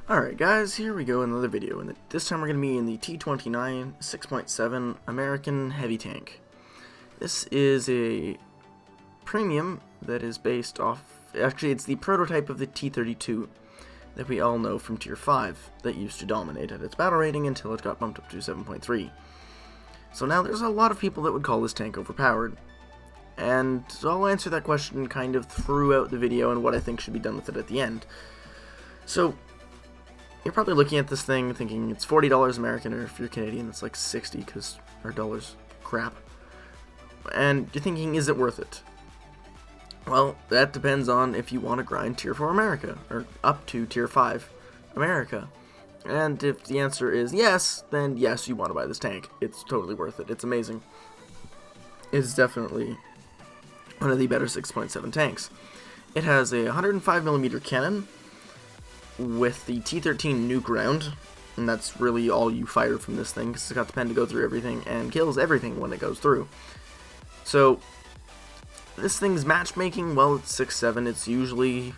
Alright guys, here we go in another video, and this time we're going to be in the T-29 6.7 American heavy tank. This is a premium that is based off, actually it's the prototype of the T-32 that we all know from Tier 5 that used to dominate at its battle rating until it got bumped up to 7.3. So now there's a lot of people that would call this tank overpowered, and I'll answer that question kind of throughout the video and what I think should be done with it at the end. So you're probably looking at this thing thinking it's $40 American, or if you're Canadian it's like 60 because our dollar's crap. And you're thinking, is it worth it? Well, that depends on if you want to grind Tier 4 America, or up to Tier 5 America. And if the answer is yes, then yes, you want to buy this tank. It's totally worth it. It's amazing. It's definitely one of the better 6.7 tanks. It has a 105mm cannon with the T-13 nuke round, and that's really all you fire from this thing, because it's got the pen to go through everything and kills everything when it goes through. So this thing's matchmaking, well, it's 6.7. It's usually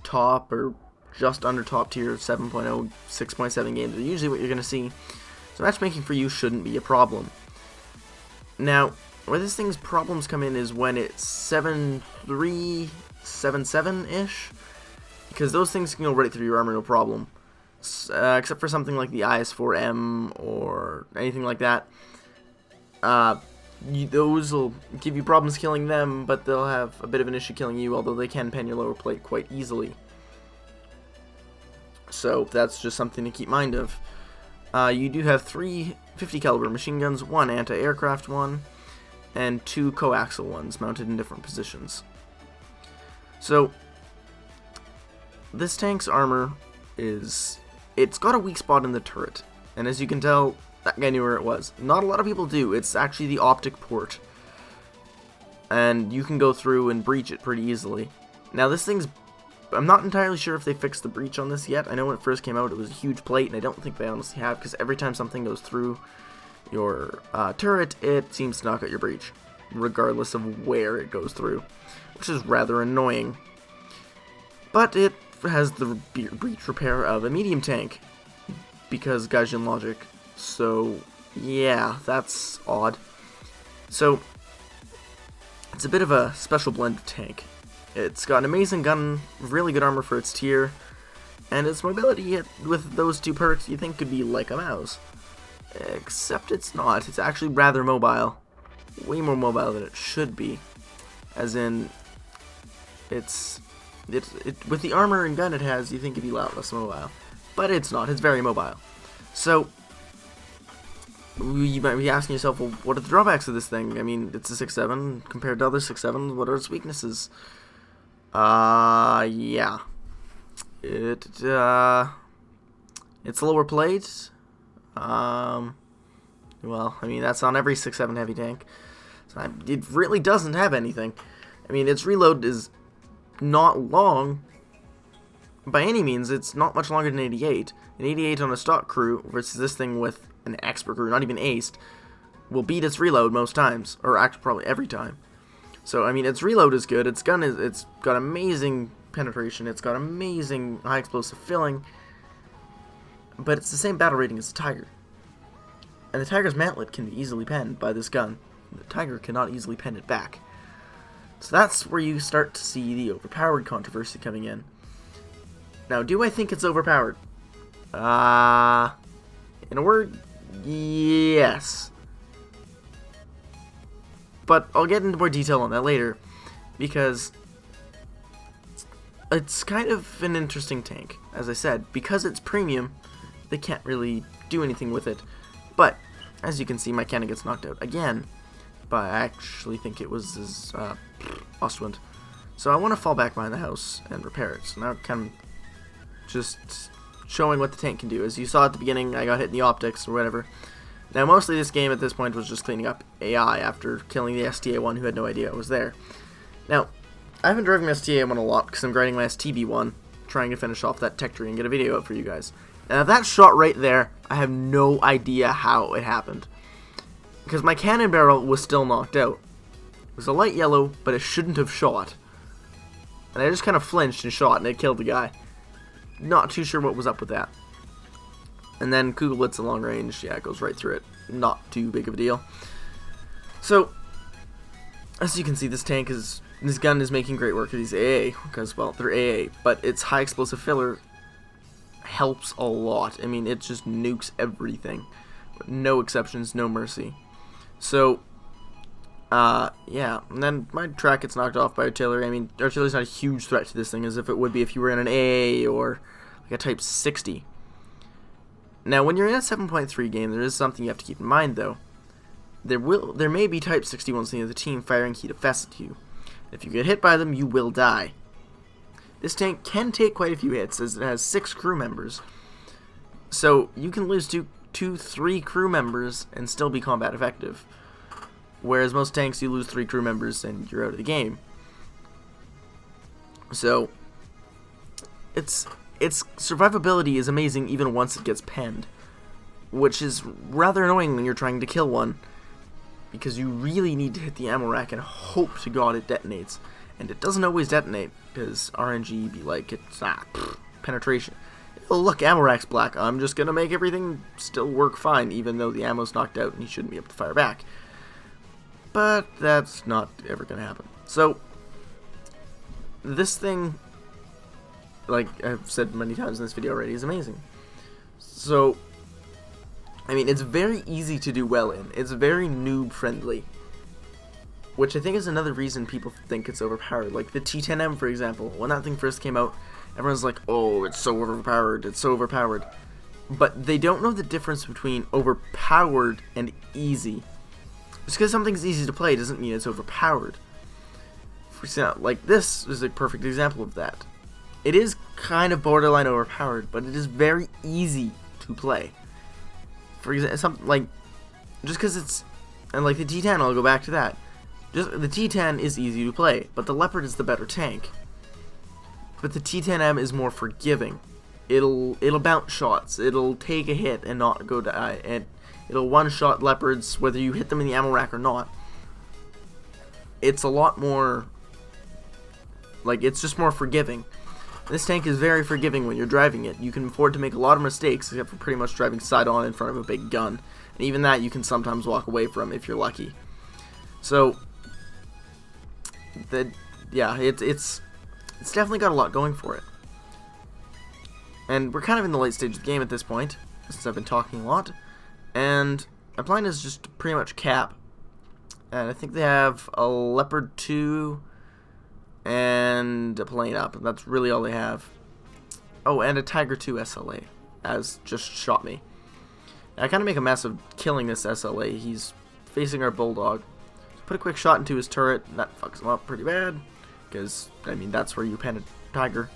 top or just under top tier 7.0, 6.7 games are usually what you're going to see. So matchmaking for you shouldn't be a problem. Now, where this thing's problems come in is when it's 7.3, 7.7-ish, because those things can go right through your armor, no problem. Except for something like the IS-4M or anything like that. Those will give you problems killing them, but they'll have a bit of an issue killing you, although they can pen your lower plate quite easily. So that's just something to keep mind of. You do have 3 50 caliber machine guns, 1 anti-aircraft one, and 2 coaxial ones mounted in different positions. So this tank's armor it's got a weak spot in the turret, and as you can tell, that guy knew where it was. Not a lot of people do. It's actually the optic port, and you can go through and breach it pretty easily. Now this thing's, I'm not entirely sure if they fixed the breach on this yet. I know when it first came out it was a huge plate, and I don't think they honestly have, because every time something goes through your turret, it seems to knock out your breach, regardless of where it goes through, which is rather annoying. But it has the breach repair of a medium tank, because Gaijin logic. So yeah, that's odd. So it's a bit of a special blend of tank. It's got an amazing gun, really good armor for its tier, and its mobility with those 2 perks you think could be like a mouse. Except it's not. It's actually rather mobile. Way more mobile than it should be. As in, with the armor and gun it has, you think it'd be a lot less mobile. But it's not. It's very mobile. So you might be asking yourself, well, what are the drawbacks of this thing? I mean, it's a 6.7 compared to other 6.7s. What are its weaknesses? Yeah. It's lower plate. Well, I mean, that's on every 6.7 heavy tank. So it really doesn't have anything. I mean, its reload is not long by any means. It's not much longer than 88. An 88 on a stock crew versus this thing with an expert crew, not even aced, will beat its reload most times, or actually probably every time. So I mean, its reload is good. Its gun it's got amazing penetration. It's got amazing high explosive filling, but it's the same battle rating as the Tiger. And the Tiger's mantlet can be easily penned by this gun. The Tiger cannot easily pen it back. So that's where you start to see the overpowered controversy coming in. Now, do I think it's overpowered? In a word, yes. But I'll get into more detail on that later, because it's kind of an interesting tank. As I said, because it's premium, they can't really do anything with it. But, as you can see, my cannon gets knocked out again. But I actually think it was his Ostwind. So I want to fall back behind the house and repair it. So now kind of just showing what the tank can do. As you saw at the beginning, I got hit in the optics or whatever. Now mostly this game at this point was just cleaning up AI after killing the STA-1 who had no idea it was there. Now, I haven't driven my STA-1 a lot because I'm grinding my STB-1, trying to finish off that tech tree and get a video up for you guys. Now that shot right there, I have no idea how it happened, because my cannon barrel was still knocked out. It was a light yellow, but it shouldn't have shot. And I just kind of flinched and shot, and it killed the guy. not too sure what was up with that. And then Kugelblitz at long range, yeah, it goes right through it. Not too big of a deal. So, as you can see, this gun is making great work of these AA, because, well, they're AA, but its high explosive filler helps a lot. I mean, it just nukes everything. No exceptions, no mercy. So, yeah, and then my track gets knocked off by artillery. I mean, artillery's not a huge threat to this thing as if it would be if you were in an AA or like a Type 60. Now, when you're in a 7.3 game, there is something you have to keep in mind, though. There may be Type 61s in the team firing heat effects at you. If you get hit by them, you will die. This tank can take quite a few hits, as it has 6 crew members. So, you can lose 3 crew members and still be combat effective. Whereas most tanks, you lose 3 crew members and you're out of the game. So, its survivability is amazing even once it gets penned, which is rather annoying when you're trying to kill one, because you really need to hit the ammo rack and hope to God it detonates. And it doesn't always detonate, because RNG be like, it's penetration. Oh, look, ammo rack's black. I'm just gonna make everything still work fine, even though the ammo's knocked out and he shouldn't be able to fire back. But that's not ever gonna happen. So, this thing, like I've said many times in this video already, is amazing. So, I mean, it's very easy to do well in. It's very noob friendly, which I think is another reason people think it's overpowered. Like the T-10M, for example, when that thing first came out, everyone's like, oh, it's so overpowered, it's so overpowered. But they don't know the difference between overpowered and easy. Just because something's easy to play doesn't mean it's overpowered. For example, like this is a perfect example of that. It is kind of borderline overpowered, but it is very easy to play. For example, something like, just because it's, and like the T-10, I'll go back to that. Just the T-10 is easy to play, but the Leopard is the better tank. But the T-10M is more forgiving. It'll bounce shots. It'll take a hit and not go die, and it'll one-shot Leopards whether you hit them in the ammo rack or not. It's a lot more, like, it's just more forgiving. This tank is very forgiving when you're driving it. You can afford to make a lot of mistakes, except for pretty much driving side-on in front of a big gun. And even that you can sometimes walk away from if you're lucky. So, yeah, it's definitely got a lot going for it. And we're kind of in the late stage of the game at this point, since I've been talking a lot. And my plan is just to pretty much cap. And I think they have a Leopard 2 and a plane up. That's really all they have. Oh, and a Tiger 2 SLA has just shot me. I kind of make a mess of killing this SLA. He's facing our Bulldog. So put a quick shot into his turret, and that fucks him up pretty bad. Because, I mean, that's where you pen a Tiger.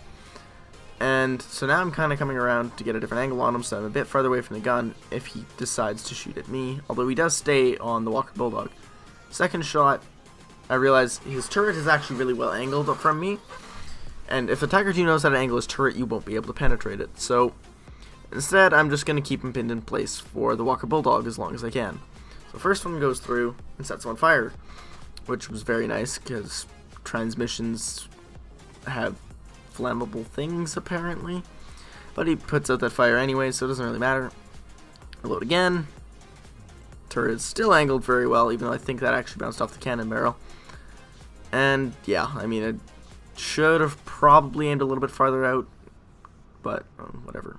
And so now I'm kind of coming around to get a different angle on him, so I'm a bit farther away from the gun if he decides to shoot at me. Although he does stay on the Walker Bulldog. Second shot, I realize his turret is actually really well angled from me. And if the Tiger 2 knows how to angle his turret, you won't be able to penetrate it. So instead, I'm just going to keep him pinned in place for the Walker Bulldog as long as I can. So first one goes through and sets him on fire, which was very nice because transmissions have flammable things apparently. But he puts out that fire anyway, so it doesn't really matter. Reload again. Turret is still angled very well, even though I think that actually bounced off the cannon barrel. And yeah, I mean, it should have probably aimed a little bit farther out, but whatever.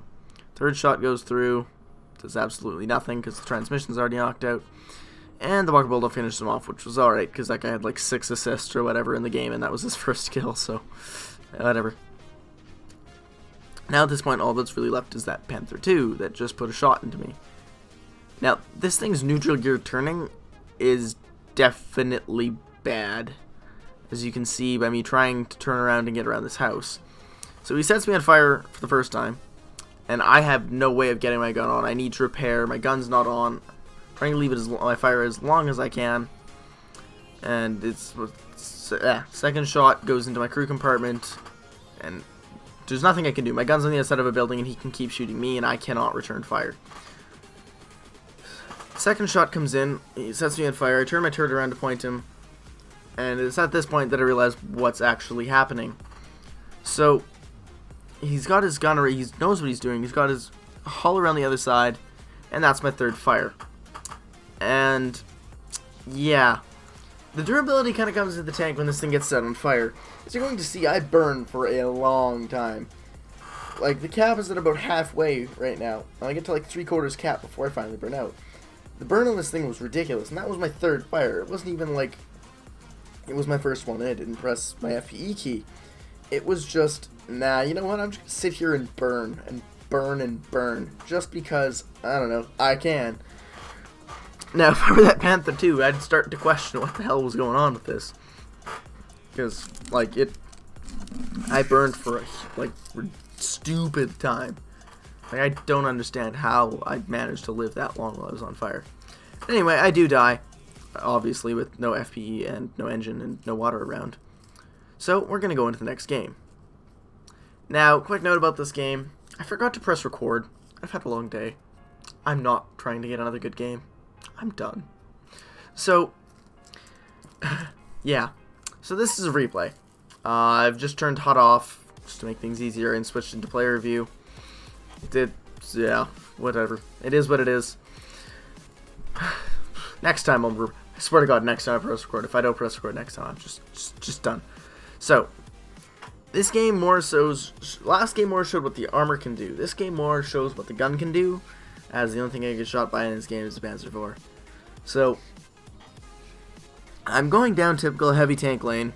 Third shot goes through, does absolutely nothing because the transmission's already knocked out. And the Walker Bulldog finishes him off, which was alright because that guy had like 6 assists or whatever in the game, and that was his first kill, so whatever. Now at this point, all that's really left is that Panther 2 that just put a shot into me. Now, this thing's neutral gear turning is definitely bad, as you can see by me trying to turn around and get around this house. So he sets me on fire for the first time, and I have no way of getting my gun on. I need to repair, my gun's not on. I'm trying to leave it my fire as long as I can. And second shot goes into my crew compartment, and there's nothing I can do. My gun's on the other side of a building, and he can keep shooting me, and I cannot return fire. Second shot comes in, he sets me on fire, I turn my turret around to point him, and it's at this point that I realize what's actually happening. So, he's got his gunnery, he knows what he's doing, he's got his hull around the other side, and that's my third fire. And yeah, the durability kind of comes into the tank when this thing gets set on fire. As you're going to see, I burn for a long time. Like, the cap is at about halfway right now, and I get to like 3/4 cap before I finally burn out. The burn on this thing was ridiculous, and that was my third fire. It wasn't even like it was my first one, and I didn't press my FPE key. It was just, nah, you know what, I'm just going to sit here and burn, and burn, and burn, just because, I don't know, I can. Now, if I were that Panther too, I'd start to question what the hell was going on with this. Because, like, I burned for a, like, stupid time. Like, I don't understand how I managed to live that long while I was on fire. Anyway, I do die, obviously, with no FPE and no engine and no water around. So, we're going to go into the next game. Now, quick note about this game. I forgot to press record. I've had a long day. I'm not trying to get another good game. I'm done. So, yeah. So this is a replay. I've just turned HUD off just to make things easier and switched into player view. Yeah, whatever. It is what it is. Next time, I swear to God, next time I press record. If I don't press record next time, I'm just done. So, this game more shows, last game more showed what the armor can do. This game more shows what the gun can do, as the only thing I get shot by in this game is the Panzer IV. So, I'm going down typical heavy tank lane,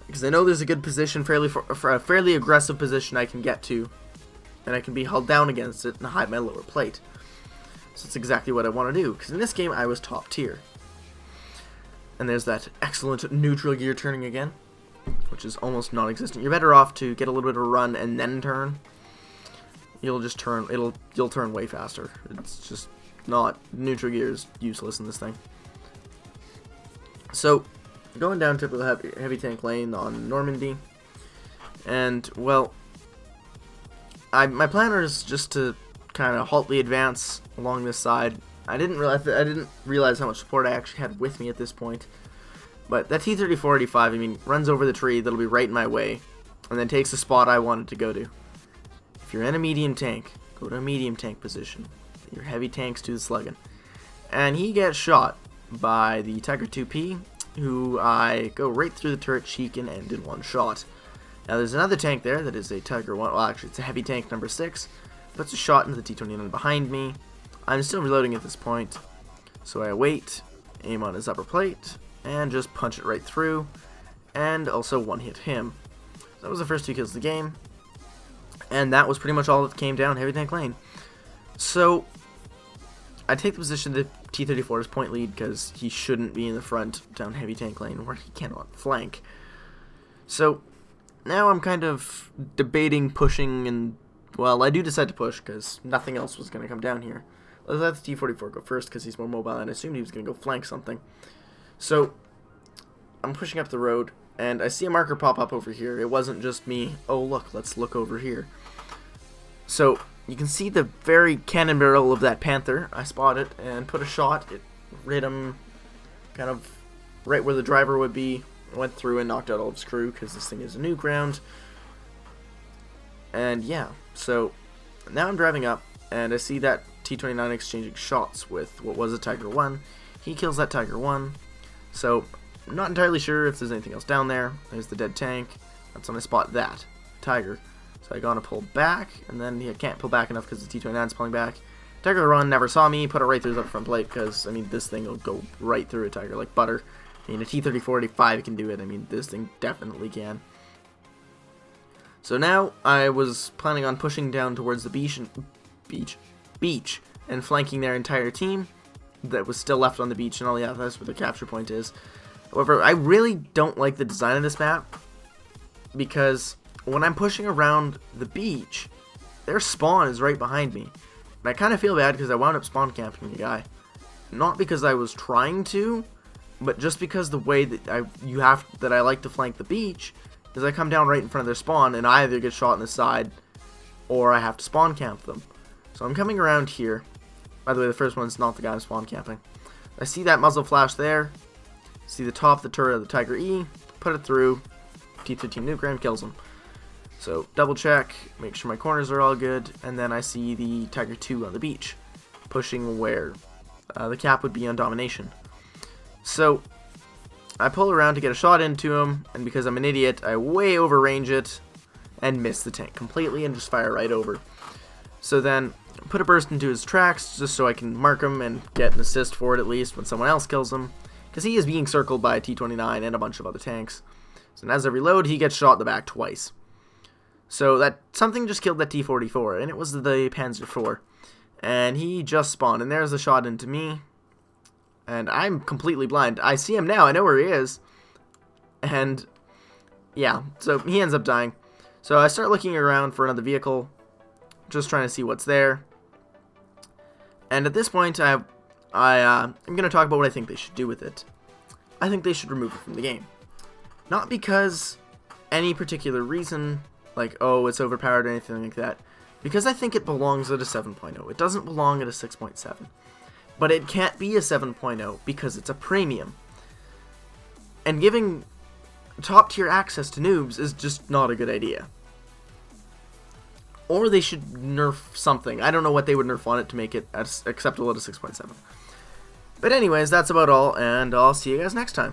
because I know there's a good position, for a fairly aggressive position I can get to, and I can be held down against it and hide my lower plate. So it's exactly what I want to do, because in this game I was top tier. And there's that excellent neutral gear turning again, which is almost non-existent. You're better off to get a little bit of a run and then turn. You'll just turn, you'll turn way faster. It's just not, neutral gear is useless in this thing. So, going down typical heavy tank lane on Normandy, and, well, my plan is just to kind of halt the advance along this side. I didn't realize how much support I actually had with me at this point. But that T-34-85, I mean, runs over the tree that'll be right in my way, and then takes the spot I wanted to go to. If you're in a medium tank, go to a medium tank position. Your heavy tanks do the slugging. And he gets shot by the Tiger 2P, who I go right through the turret cheek and end in one shot. Now there's another tank there that is a Tiger 1, well actually it's a heavy tank number 6, puts a shot into the T-29 behind me. I'm still reloading at this point, so I wait, aim on his upper plate, and just punch it right through, and also one-hit him. That was the first 2 kills of the game, and that was pretty much all that came down heavy tank lane. So, I take the position that T-34 is point lead, because he shouldn't be in the front down heavy tank lane, where he cannot flank. So, now I'm kind of debating pushing, and, well, I do decide to push, because nothing else was going to come down here. Let's let the T-44 go first, because he's more mobile, and I assumed he was going to go flank something. So, I'm pushing up the road, and I see a marker pop up over here. It wasn't just me, oh look, let's look over here. So, you can see the very cannon barrel of that Panther. I spot it, and put a shot. It hit him kind of right where the driver would be. Went through and knocked out all of his crew, because this thing is a nuke round. And yeah, so, now I'm driving up, and I see that T-29 exchanging shots with what was a Tiger 1. He kills that Tiger 1. So, I'm not entirely sure if there's anything else down there. There's the dead tank. That's when I spot that Tiger. So I gotta pull back, and then I can't pull back enough because the T-29's pulling back. Tiger 1 never saw me, put it right through his up front plate, because, I mean, this thing will go right through a Tiger like butter. I mean, a T-34-85 can do it. I mean, this thing definitely can. So now, I was planning on pushing down towards the beach and flanking their entire team that was still left on the beach, and all, yeah, that's where the capture point is. However, I really don't like the design of this map, because when I'm pushing around the beach, their spawn is right behind me. And I kind of feel bad because I wound up spawn camping a guy. Not because I was trying to, but just because the way that I like to flank the beach is I come down right in front of their spawn and I either get shot in the side or I have to spawn camp them. So I'm coming around here. By the way, the first one's not the guy I'm spawn camping. I see that muzzle flash there. See the top of the turret of the Tiger E. Put it through. T-15 nuke ram kills him. So double check, make sure my corners are all good, and then I see the Tiger 2 on the beach, pushing where the cap would be on domination. So I pull around to get a shot into him, and because I'm an idiot, I way overrange it and miss the tank completely and just fire right over. So then put a burst into his tracks just so I can mark him and get an assist for it at least when someone else kills him, because he is being circled by a T-29 and a bunch of other tanks. So as I reload, he gets shot in the back twice. So that something just killed that T-44, and it was the Panzer IV. And he just spawned, and there's a shot into me. And I'm completely blind. I see him now, I know where he is. And yeah, so he ends up dying. So I start looking around for another vehicle, just trying to see what's there. And at this point, I'm going to talk about what I think they should do with it. I think they should remove it from the game. Not because any particular reason, like, oh, it's overpowered or anything like that. Because I think it belongs at a 7.0. It doesn't belong at a 6.7. But it can't be a 7.0 because it's a premium. And giving top tier access to noobs is just not a good idea. Or they should nerf something. I don't know what they would nerf on it to make it acceptable at a 6.7. But anyways, that's about all, and I'll see you guys next time.